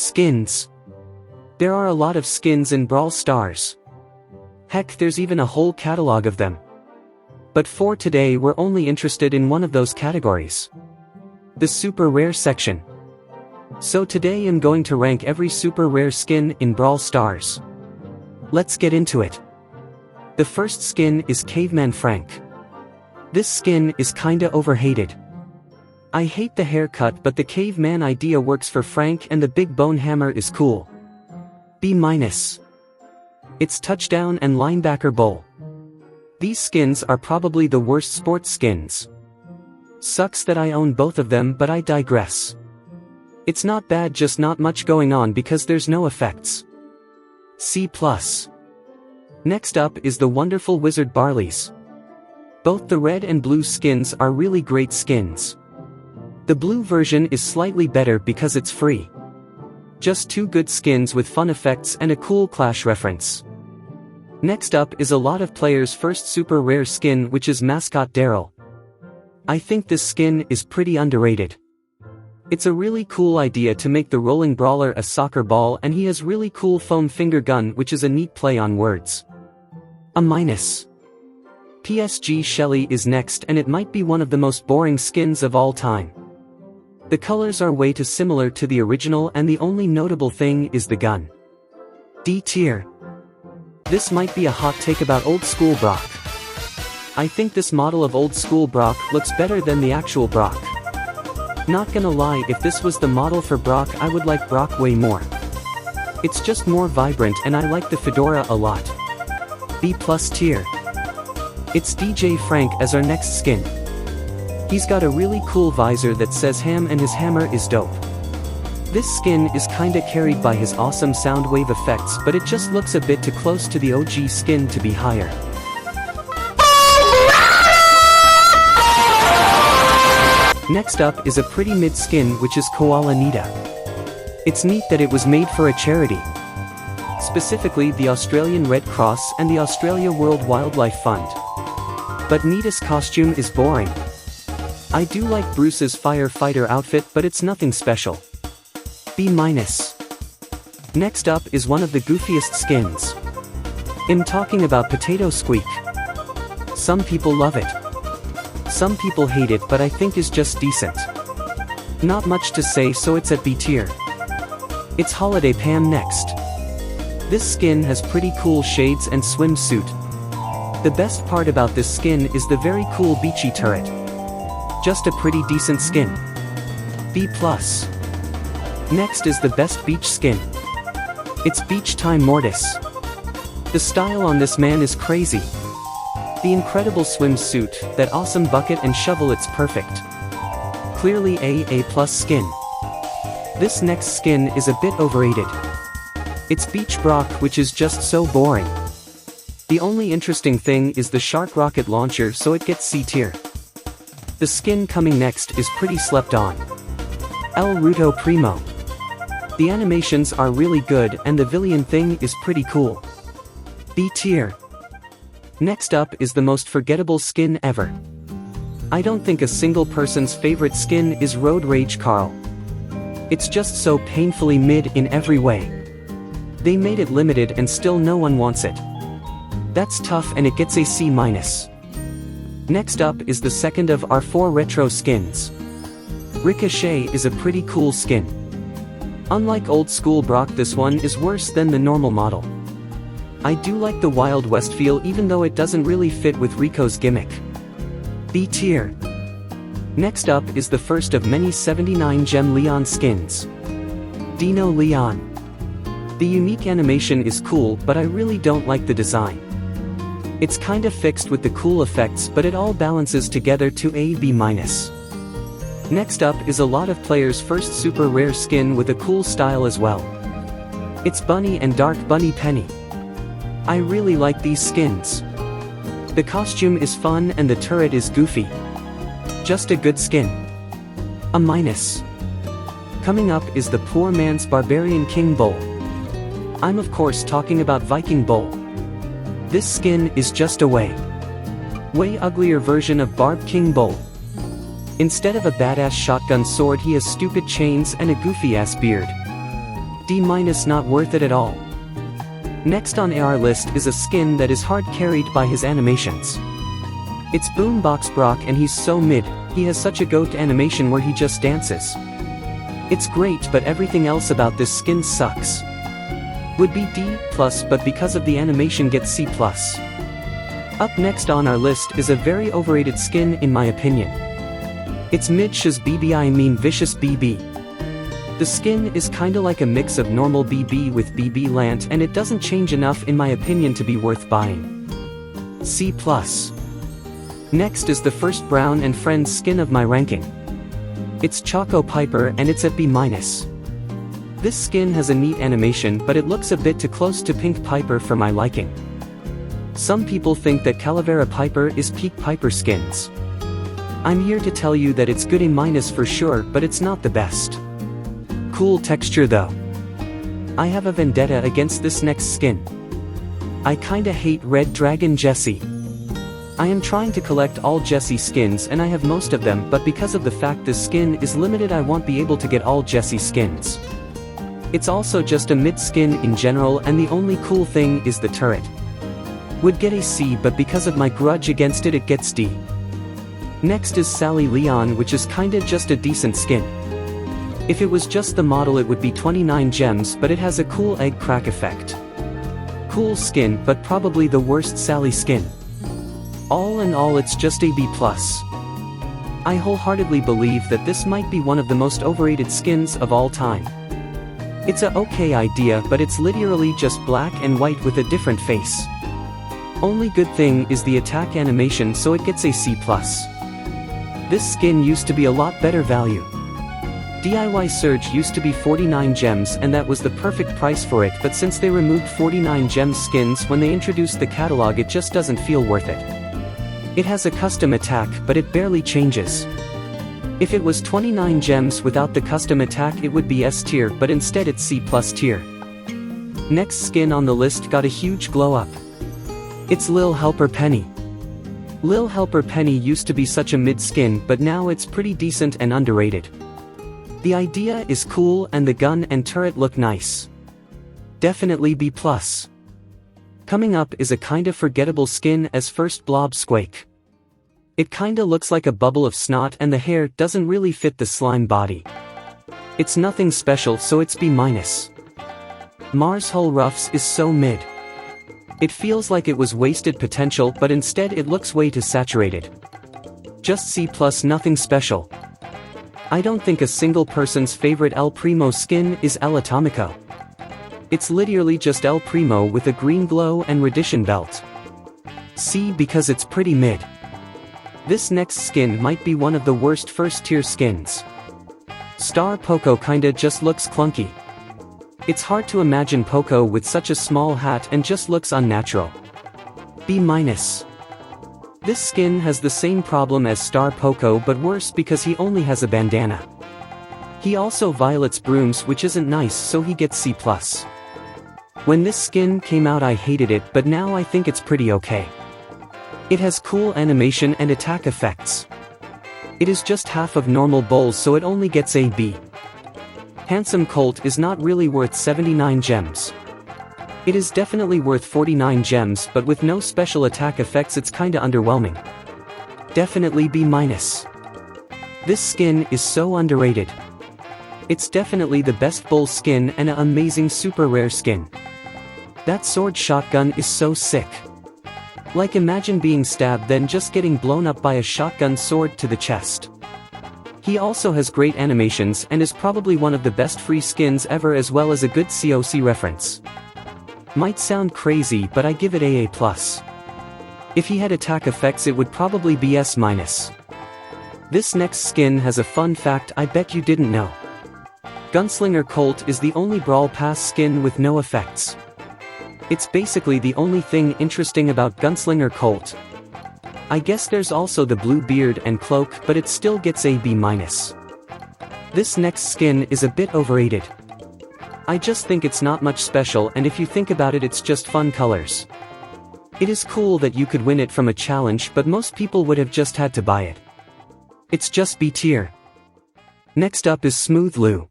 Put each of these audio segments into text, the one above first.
Skins. There are a lot of skins in Brawl Stars. Heck, there's even a whole catalog of them. But for today we're only interested in one of those categories. The super rare section. So today I'm going to rank every super rare skin in Brawl Stars. Let's get into it. The first skin is Caveman Frank. This skin is kinda overhated. I hate the haircut, but the caveman idea works for Frank and the big bone hammer is cool. B-. It's touchdown and linebacker bowl. These skins are probably the worst sports skins. Sucks that I own both of them, but I digress. It's not bad, just not much going on because there's no effects. C+. Next up is the wonderful Wizard Barleys. Both the red and blue skins are really great skins. The blue version is slightly better because it's free. Just two good skins with fun effects and a cool Clash reference. Next up is a lot of players' first super rare skin, which is Mascot Daryl. I think this skin is pretty underrated. It's a really cool idea to make the rolling brawler a soccer ball, and he has really cool foam finger gun, which is a neat play on words. A-. PSG Shelly is next, and it might be one of the most boring skins of all time. The colors are way too similar to the original, and the only notable thing is the gun. D tier. This might be a hot take about old school Brock. I think this model of old school Brock looks better than the actual Brock. Not gonna lie, if this was the model for Brock, I would like Brock way more. It's just more vibrant, and I like the fedora a lot. B+ tier. It's DJ Frank as our next skin. He's got a really cool visor that says ham, and his hammer is dope. This skin is kinda carried by his awesome sound wave effects, but it just looks a bit too close to the OG skin to be higher. Next up is a pretty mid skin, which is Koala Nita. It's neat that it was made for a charity. Specifically the Australian Red Cross and the Australia World Wildlife Fund. But Nita's costume is boring. I do like Bruce's firefighter outfit, but it's nothing special. B-. Next up is one of the goofiest skins. I'm talking about Potato Squeak. Some people love it. Some people hate it, but I think is just decent. Not much to say, so it's at B tier. It's Holiday Pam next. This skin has pretty cool shades and swimsuit. The best part about this skin is the very cool beachy turret. Just a pretty decent skin. B+. Next is the best beach skin. It's Beach Time Mortis. The style on this man is crazy. The incredible swimsuit, that awesome bucket and shovel, it's perfect. Clearly A+ skin. This next skin is a bit overrated. It's Beach Brock, which is just so boring. The only interesting thing is the shark rocket launcher, so it gets C tier. The skin coming next is pretty slept on. El Ruto Primo. The animations are really good, and the Villian thing is pretty cool. B tier. Next up is the most forgettable skin ever. I don't think a single person's favorite skin is Road Rage Carl. It's just so painfully mid in every way. They made it limited and still no one wants it. That's tough, and it gets a C-. Next up is the second of our 4 retro skins. Ricochet is a pretty cool skin. Unlike old school Brock, this one is worse than the normal model. I do like the Wild West feel, even though it doesn't really fit with Rico's gimmick. B tier. Next up is the first of many 79 gem Leon skins. Dino Leon. The unique animation is cool, but I really don't like the design. It's kinda fixed with the cool effects, but it all balances together to a B-. Next up is a lot of players' first super rare skin with a cool style as well. It's Bunny and Dark Bunny Penny. I really like these skins. The costume is fun and the turret is goofy. Just a good skin. A-. Coming up is the poor man's Barbarian King Bull. I'm of course talking about Viking Bull. This skin is just a way uglier version of Barb King Bull. Instead of a badass shotgun sword, he has stupid chains and a goofy ass beard. D-, not worth it at all. Next on our list is a skin that is hard carried by his animations. It's Boombox Brock, and he's so mid. He has such a goat animation where he just dances. It's great, but everything else about this skin sucks. Would be D+, but because of the animation gets C+. Up next on our list is a very overrated skin in my opinion. It's Midsh's BB, I mean Vicious BB. The skin is kinda like a mix of normal BB with BB Lant, and it doesn't change enough in my opinion to be worth buying. C+. Next is the first Brown and Friends skin of my ranking. It's Choco Piper, and it's at B-. This skin has a neat animation, but it looks a bit too close to Pink Piper for my liking. Some people think that Calavera Piper is peak Piper skins. I'm here to tell you that it's good A- for sure, but it's not the best. Cool texture though. I have a vendetta against this next skin. I kinda hate Red Dragon Jessie. I am trying to collect all Jessie skins, and I have most of them, but because of the fact this skin is limited I won't be able to get all Jessie skins. It's also just a mid skin in general, and the only cool thing is the turret. Would get a C, but because of my grudge against it, it gets D. Next is Sally Leon, which is kinda just a decent skin. If it was just the model it would be 29 gems, but it has a cool egg crack effect. Cool skin, but probably the worst Sally skin. All in all, it's just a B+. I wholeheartedly believe that this might be one of the most overrated skins of all time. It's a okay idea, but it's literally just black and white with a different face. Only good thing is the attack animation, so it gets a C+. This skin used to be a lot better value. DIY Surge used to be 49 gems, and that was the perfect price for it, but since they removed 49 gems skins when they introduced the catalog, it just doesn't feel worth it. It has a custom attack, but it barely changes. If it was 29 gems without the custom attack it would be S tier, but instead it's C+ tier. Next skin on the list got a huge glow up. It's Lil Helper Penny. Lil Helper Penny used to be such a mid skin, but now it's pretty decent and underrated. The idea is cool and the gun and turret look nice. Definitely B+. Coming up is a kinda forgettable skin as First Blob Squake. It kinda looks like a bubble of snot, and the hair doesn't really fit the slime body. It's nothing special, so it's B-. Mars Hull Ruffs is so mid. It feels like it was wasted potential, but instead it looks way too saturated. Just C+, nothing special. I don't think a single person's favorite El Primo skin is El Atomico. It's literally just El Primo with a green glow and Radition belt. C, because it's pretty mid. This next skin might be one of the worst first tier skins. Star Poco kinda just looks clunky. It's hard to imagine Poco with such a small hat and just looks unnatural. B-. This skin has the same problem as Star Poco, but worse because he only has a bandana. He also violets brooms, which isn't nice, so he gets C+. When this skin came out I hated it, but now I think it's pretty okay. It has cool animation and attack effects. It is just half of normal Bulls, so it only gets a B. Handsome Colt is not really worth 79 gems. It is definitely worth 49 gems, but with no special attack effects it's kinda underwhelming. Definitely B-. This skin is so underrated. It's definitely the best bull skin and an amazing super rare skin. That sword shotgun is so sick. Like, imagine being stabbed then just getting blown up by a shotgun sword to the chest. He also has great animations and is probably one of the best free skins ever, as well as a good COC reference. Might sound crazy, but I give it a A+. If he had attack effects it would probably be S-. This next skin has a fun fact I bet you didn't know. Gunslinger Colt is the only Brawl Pass skin with no effects. It's basically the only thing interesting about Gunslinger Colt. I guess there's also the blue beard and cloak, but it still gets a B-. This next skin is a bit overrated. I just think it's not much special, and if you think about it, it's just fun colors. It is cool that you could win it from a challenge, but most people would have just had to buy it. It's just B tier. Next up is Smooth Lou.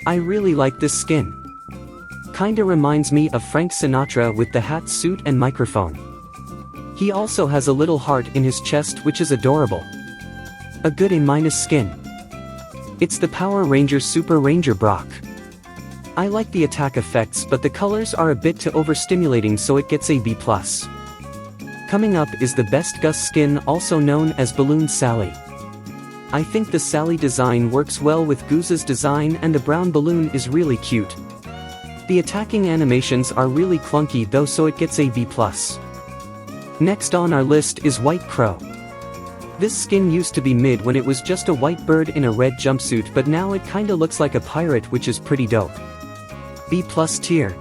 I really like this skin. Kinda reminds me of Frank Sinatra with the hat, suit and microphone. He also has a little heart in his chest which is adorable. A good A- skin. It's the Power Ranger Super Ranger Brock. I like the attack effects but the colors are a bit too overstimulating so it gets a B+. Coming up is the Best Gus skin, also known as Balloon Sally. I think the Sally design works well with Goose's design and the brown balloon is really cute. The attacking animations are really clunky though so it gets a B+. Next on our list is White Crow. This skin used to be mid when it was just a white bird in a red jumpsuit but now it kinda looks like a pirate which is pretty dope. B+ tier.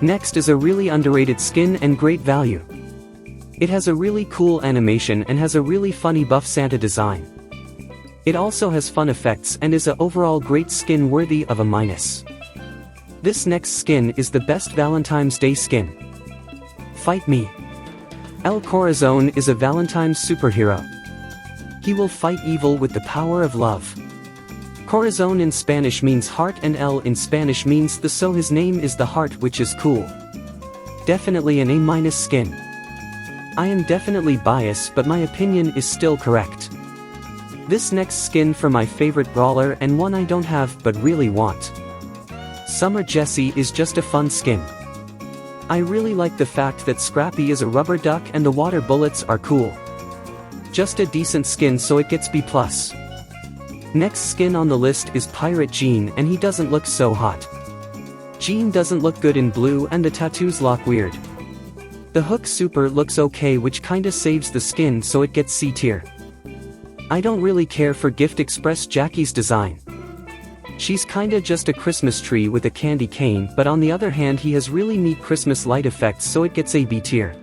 Next is a really underrated skin and great value. It has a really cool animation and has a really funny buff Santa design. It also has fun effects and is a overall great skin worthy of a-. This next skin is the best Valentine's Day skin. Fight Me. El Corazon is a Valentine's superhero. He will fight evil with the power of love. Corazon in Spanish means heart and El in Spanish means the, so his name is the Heart, which is cool. Definitely an A- skin. I am definitely biased but my opinion is still correct. This next skin for my favorite brawler and one I don't have but really want. Summer Jessie is just a fun skin. I really like the fact that Scrappy is a rubber duck and the water bullets are cool. Just a decent skin so it gets B+. Next skin on the list is Pirate Gene and he doesn't look so hot. Gene doesn't look good in blue and the tattoos look weird. The Hook Super looks okay which kinda saves the skin so it gets C tier. I don't really care for Gift Express Jackie's design. She's kinda just a Christmas tree with a candy cane but on the other hand he has really neat Christmas light effects so it gets a B tier.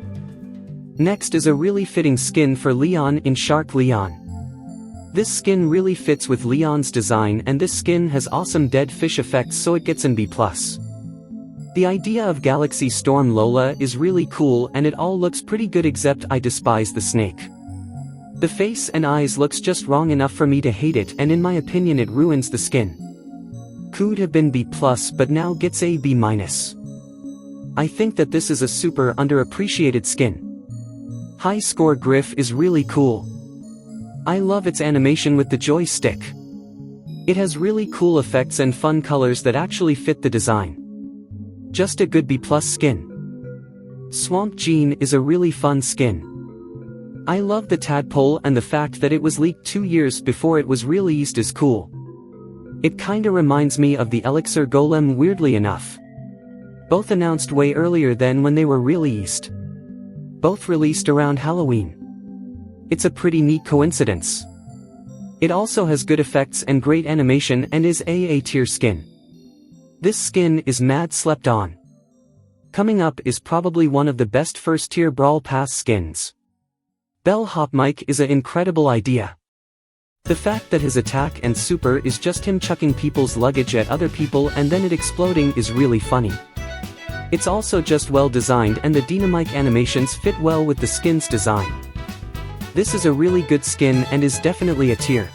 Next is a really fitting skin for Leon in Shark Leon. This skin really fits with Leon's design and this skin has awesome dead fish effects so it gets an B+. The idea of Galaxy Storm Lola is really cool and it all looks pretty good except I despise the snake. The face and eyes looks just wrong enough for me to hate it and in my opinion it ruins the skin. Could have been B+, but now gets a B-. I think that this is a super underappreciated skin. High Score Griff is really cool. I love its animation with the joystick. It has really cool effects and fun colors that actually fit the design. Just a good B+ skin. Swamp Gene is a really fun skin. I love the tadpole and the fact that it was leaked 2 years before it was released is cool. It kinda reminds me of the Elixir Golem weirdly enough. Both announced way earlier than when they were released. Both released around Halloween. It's a pretty neat coincidence. It also has good effects and great animation and is a tier skin. This skin is mad slept on. Coming up is probably one of the best first tier Brawl Pass skins. Bellhop Mike is an incredible idea. The fact that his attack and super is just him chucking people's luggage at other people and then it exploding is really funny. It's also just well designed and the dynamite animations fit well with the skin's design. This is a really good skin and is definitely a tier.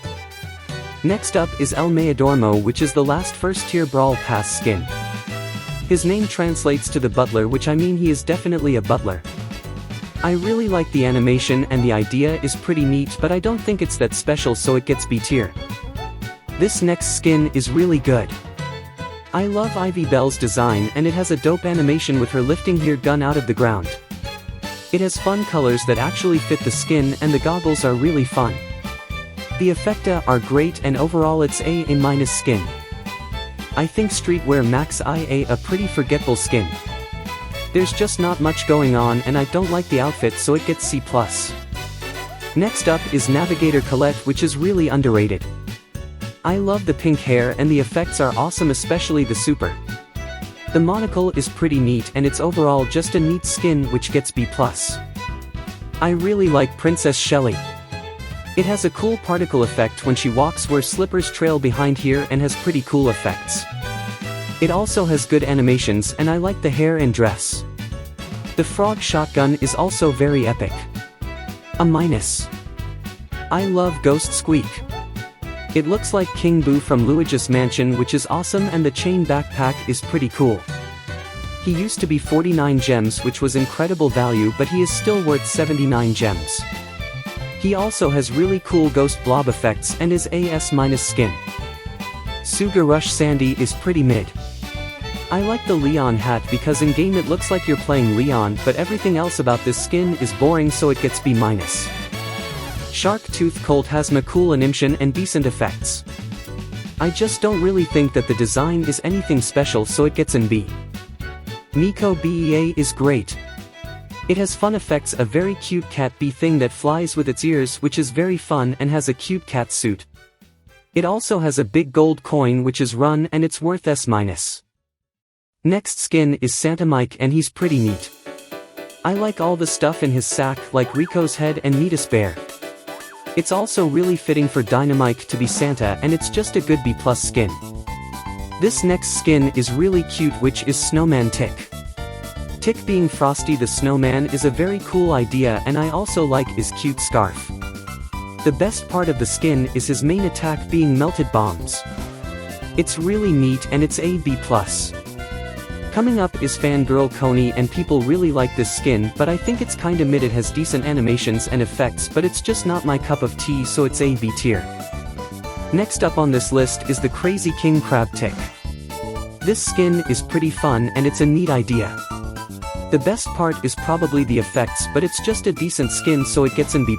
Next up is El Mayordomo, which is the last first tier Brawl Pass skin. His name translates to the butler, which I mean he is definitely a butler. I really like the animation and the idea is pretty neat but I don't think it's that special so it gets B tier. This next skin is really good. I love Ivy Bell's design and it has a dope animation with her lifting her gun out of the ground. It has fun colors that actually fit the skin and the goggles are really fun. The effecta are great and overall it's a skin. I think Streetwear Max IA a pretty forgettable skin. There's just not much going on and I don't like the outfit so it gets C+. Next up is Navigator Colette, which is really underrated. I love the pink hair and the effects are awesome, especially the super. The monocle is pretty neat and it's overall just a neat skin which gets B+. I really like Princess Shelly. It has a cool particle effect when she walks where slippers trail behind here and has pretty cool effects. It also has good animations and I like the hair and dress. The frog shotgun is also very epic. A-. I love Ghost Squeak. It looks like King Boo from Luigi's Mansion, which is awesome, and the chain backpack is pretty cool. He used to be 49 gems, which was incredible value, but he is still worth 79 gems. He also has really cool ghost blob effects and is AS- skin. Sugar Rush Sandy is pretty mid. I like the Leon hat because in game it looks like you're playing Leon, but everything else about this skin is boring, so it gets B-. Shark Tooth Colt has a cool animation and decent effects. I just don't really think that the design is anything special, so it gets an B. Nico BEA is great. It has fun effects, a very cute cat bee thing that flies with its ears, which is very fun, and has a cute cat suit. It also has a big gold coin which is run, and it's worth S-. Next skin is Santa Mike, and he's pretty neat. I like all the stuff in his sack, like Rico's head and Nita's bear. It's also really fitting for Dynamite to be Santa, and it's just a good B+ skin. This next skin is really cute, which is Snowman Tick. Tick being Frosty the Snowman is a very cool idea, and I also like his cute scarf. The best part of the skin is his main attack being melted bombs. It's really neat, and it's a B+. Coming up is Fangirl Coney, and people really like this skin, but I think it's kinda mid. It has decent animations and effects, but it's just not my cup of tea, so it's a B tier. Next up on this list is the Crazy King Crab Tick. This skin is pretty fun, and it's a neat idea. The best part is probably the effects, but it's just a decent skin, so it gets an B+.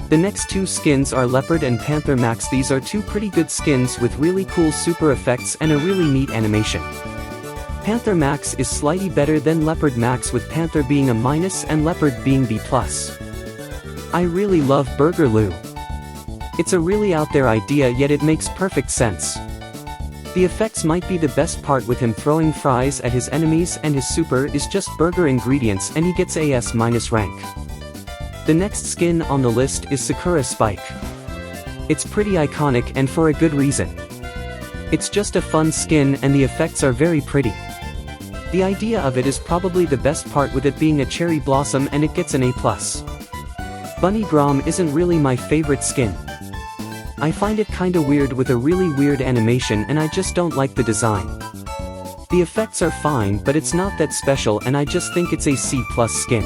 The next two skins are Leopard and Panther Max. These are two pretty good skins with really cool super effects and a really neat animation. Panther Max is slightly better than Leopard Max, with Panther being a minus and Leopard being B+. I really love Burger Lou. It's a really out there idea, yet it makes perfect sense. The effects might be the best part, with him throwing fries at his enemies, and his super is just burger ingredients, and he gets AS- rank. The next skin on the list is Sakura Spike. It's pretty iconic, and for a good reason. It's just a fun skin, and the effects are very pretty. The idea of it is probably the best part, with it being a cherry blossom, and it gets an A+. Bunny Grom isn't really my favorite skin. I find it kinda weird with a really weird animation, and I just don't like the design. The effects are fine, but it's not that special, and I just think it's a C+ skin.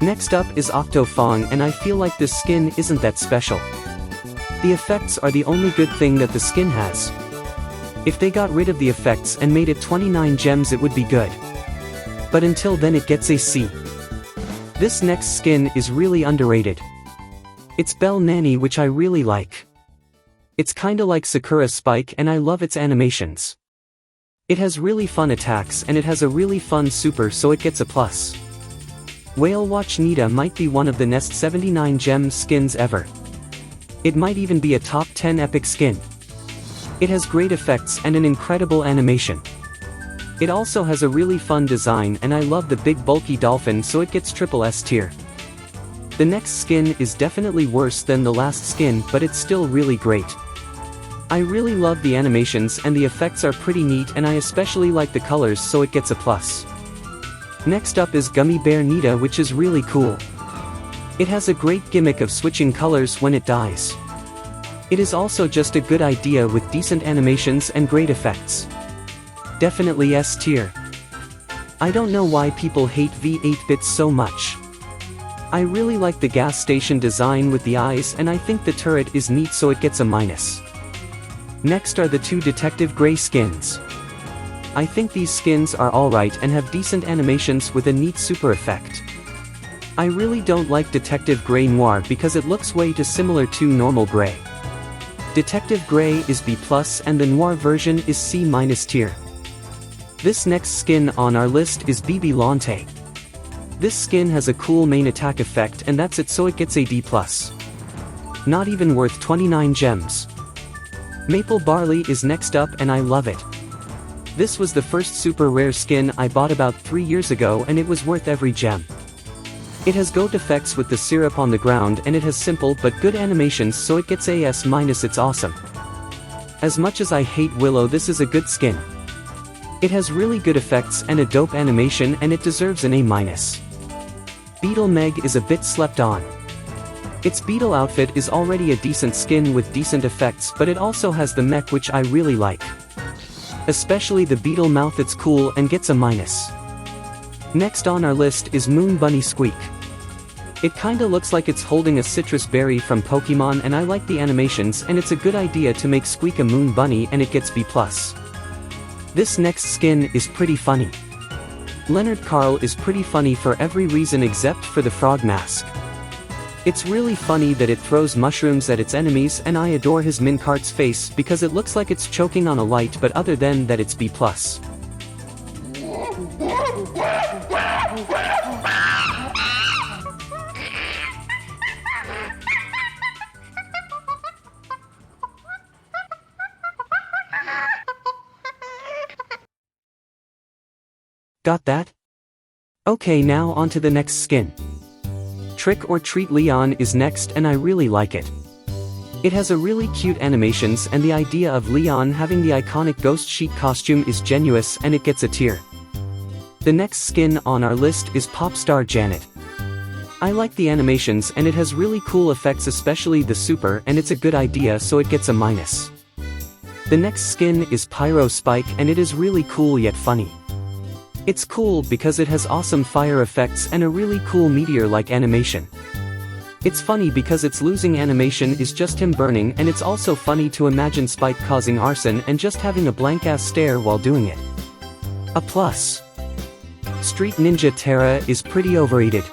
Next up is Octofong, and I feel like this skin isn't that special. The effects are the only good thing that the skin has. If they got rid of the effects and made it 29 gems, it would be good. But until then, it gets a C. This next skin is really underrated. It's Belle Nanny, which I really like. It's kinda like Sakura Spike, and I love its animations. It has really fun attacks, and it has a really fun super, so it gets a plus. Whale Watch Nita might be one of the next 79 gem skins ever. It might even be a top 10 epic skin. It has great effects and an incredible animation. It also has a really fun design, and I love the big bulky dolphin, so it gets triple S tier. The next skin is definitely worse than the last skin, but it's still really great. I really love the animations, and the effects are pretty neat, and I especially like the colors, so it gets a plus. Next up is Gummy Bear Nita, which is really cool. It has a great gimmick of switching colors when it dies. It is also just a good idea with decent animations and great effects. Definitely S tier. I don't know why people hate V8-bits so much. I really like the gas station design with the eyes, and I think the turret is neat, so it gets a minus. Next are the two Detective Gray skins. I think these skins are alright and have decent animations with a neat super effect. I really don't like Detective Gray Noir because it looks way too similar to normal Gray. Detective Gray is B+, and the Noir version is C- tier. This next skin on our list is BB Lante. This skin has a cool main attack effect, and that's it, so it gets a D+. Not even worth 29 gems. Maple Barley is next up, and I love it. This was the first super rare skin I bought about 3 years ago, and it was worth every gem. It has goat effects with the syrup on the ground, and it has simple but good animations, so it gets AS-. It's awesome. As much as I hate Willow, this is a good skin. It has really good effects and a dope animation, and it deserves an A-. Beetle Meg is a bit slept on. Its beetle outfit is already a decent skin with decent effects, but it also has the mech which I really like. Especially the beetle mouth, it's cool and gets a minus. Next on our list is Moon Bunny Squeak. It kinda looks like it's holding a citrus berry from Pokemon, and I like the animations, and it's a good idea to make Squeak a moon bunny, and it gets B+. This next skin is pretty funny. Leonard Carl is pretty funny for every reason except for the frog mask. It's really funny that it throws mushrooms at its enemies, and I adore his minecart's face because it looks like it's choking on a light, but other than that it's B+. Got that? Okay, now on to the next skin. Trick or Treat Leon is next, and I really like it. It has a really cute animations, and the idea of Leon having the iconic ghost sheet costume is genuine, and it gets a tier. The next skin on our list is Popstar Janet. I like the animations, and it has really cool effects, especially the super, and it's a good idea, so it gets a minus. The next skin is Pyro Spike, and it is really cool yet funny. It's cool because it has awesome fire effects and a really cool meteor-like animation. It's funny because its losing animation is just him burning, and it's also funny to imagine Spike causing arson and just having a blank-ass stare while doing it. A plus. Street Ninja Terra is pretty overrated.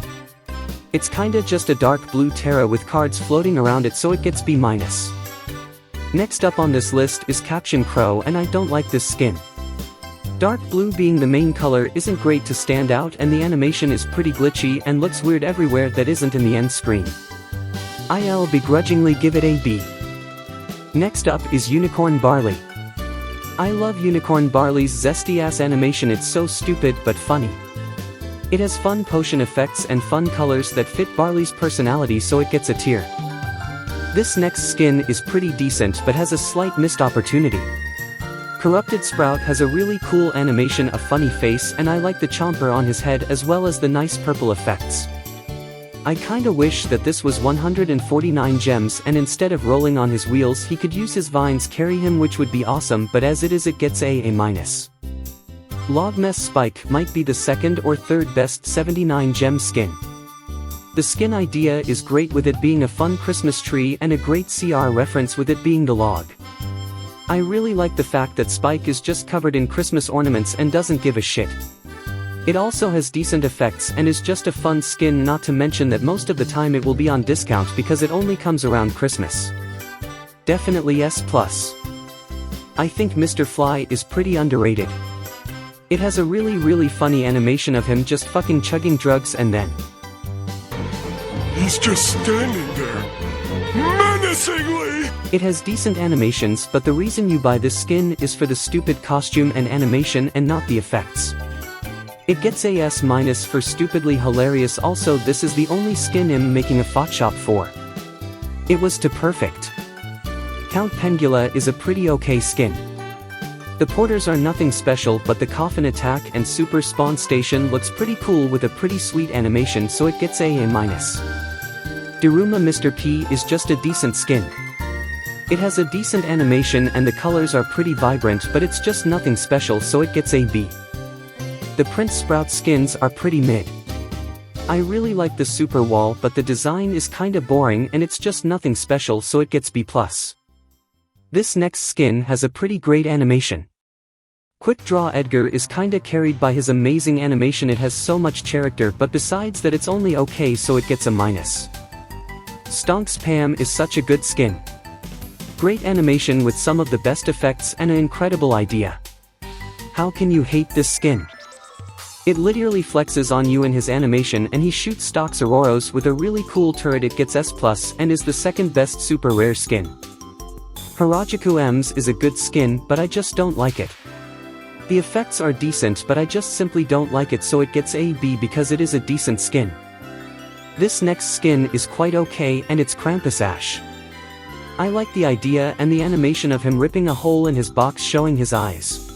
It's kinda just a dark blue Terra with cards floating around it, so it gets B-. Next up on this list is Caption Crow, and I don't like this skin. Dark blue being the main color isn't great to stand out, and the animation is pretty glitchy and looks weird everywhere that isn't in the end screen. I'll begrudgingly give it a B. Next up is Unicorn Barley. I love Unicorn Barley's zesty-ass animation, it's so stupid but funny. It has fun potion effects and fun colors that fit Barley's personality, so it gets a tier. This next skin is pretty decent but has a slight missed opportunity. Corrupted Sprout has a really cool animation, a funny face, and I like the chomper on his head as well as the nice purple effects. I kinda wish that this was 149 gems, and instead of rolling on his wheels he could use his vines carry him, which would be awesome, but as it is it gets a minus. Logmess Spike might be the second or third best 79 gem skin. The skin idea is great with it being a fun Christmas tree, and a great CR reference with it being the log. I really like the fact that Spike is just covered in Christmas ornaments and doesn't give a shit. It also has decent effects and is just a fun skin, not to mention that most of the time it will be on discount because it only comes around Christmas. Definitely S+. I think Mr. Fly is pretty underrated. It has a really funny animation of him just fucking chugging drugs, and then he's just standing there, menacingly! It has decent animations, but the reason you buy this skin is for the stupid costume and animation and not the effects. It gets a S- for stupidly hilarious. Also, this is the only skin I'm making a Photoshop for. It was too perfect. Count Pengula is a pretty okay skin. The porters are nothing special, but the coffin attack and super spawn station looks pretty cool with a pretty sweet animation, so it gets a minus. Daruma Mr. P is just a decent skin. It has a decent animation and the colors are pretty vibrant, but it's just nothing special, so it gets a B. The Prince Sprout skins are pretty mid. I really like the super wall, but the design is kinda boring and it's just nothing special, so it gets B+. This next skin has a pretty great animation. Quick Draw Edgar is kinda carried by his amazing animation. It has so much character, but besides that it's only okay, so it gets a minus. Stonks Pam is such a good skin. Great animation with some of the best effects and an incredible idea. How can you hate this skin? It literally flexes on you in his animation, and he shoots stocks Auroros with a really cool turret. It gets S+ and is the second best super rare skin. Harajuku M's is a good skin, but I just don't like it. The effects are decent, but I just simply don't like it, so it gets a B because it is a decent skin. This next skin is quite okay, and it's Krampus Ash. I like the idea and the animation of him ripping a hole in his box showing his eyes.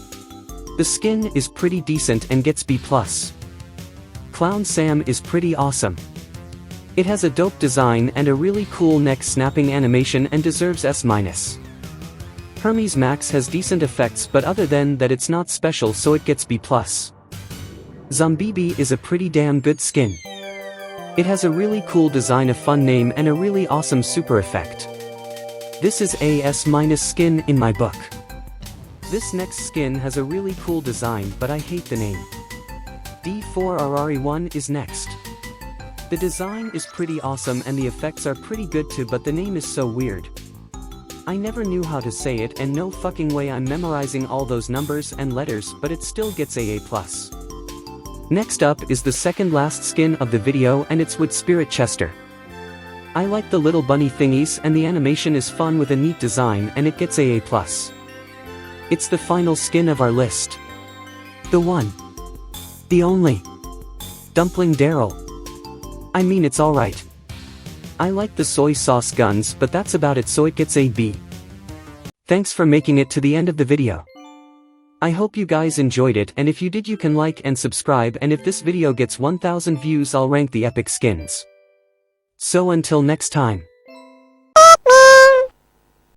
The skin is pretty decent and gets B+. Clown Sam is pretty awesome. It has a dope design and a really cool neck snapping animation and deserves S-. Hermes Max has decent effects, but other than that it's not special, so it gets B+. Zlippy-D is a pretty damn good skin. It has a really cool design, a fun name, and a really awesome super effect. This is a S- skin in my book. This next skin has a really cool design, but I hate the name. D4RRE1 is next. The design is pretty awesome and the effects are pretty good too, but the name is so weird. I never knew how to say it, and no fucking way I'm memorizing all those numbers and letters, but it still gets a A+. Next up is the second last skin of the video, and it's with Spirit Chester. I like the little bunny thingies and the animation is fun with a neat design, and it gets a A+. It's the final skin of our list. The one. The only. Dumpling Daryl. I mean, it's alright. I like the soy sauce guns, but that's about it, so it gets a B. Thanks for making it to the end of the video. I hope you guys enjoyed it, and if you did, you can like and subscribe, and if this video gets 1000 views, I'll rank the epic skins. So until next time.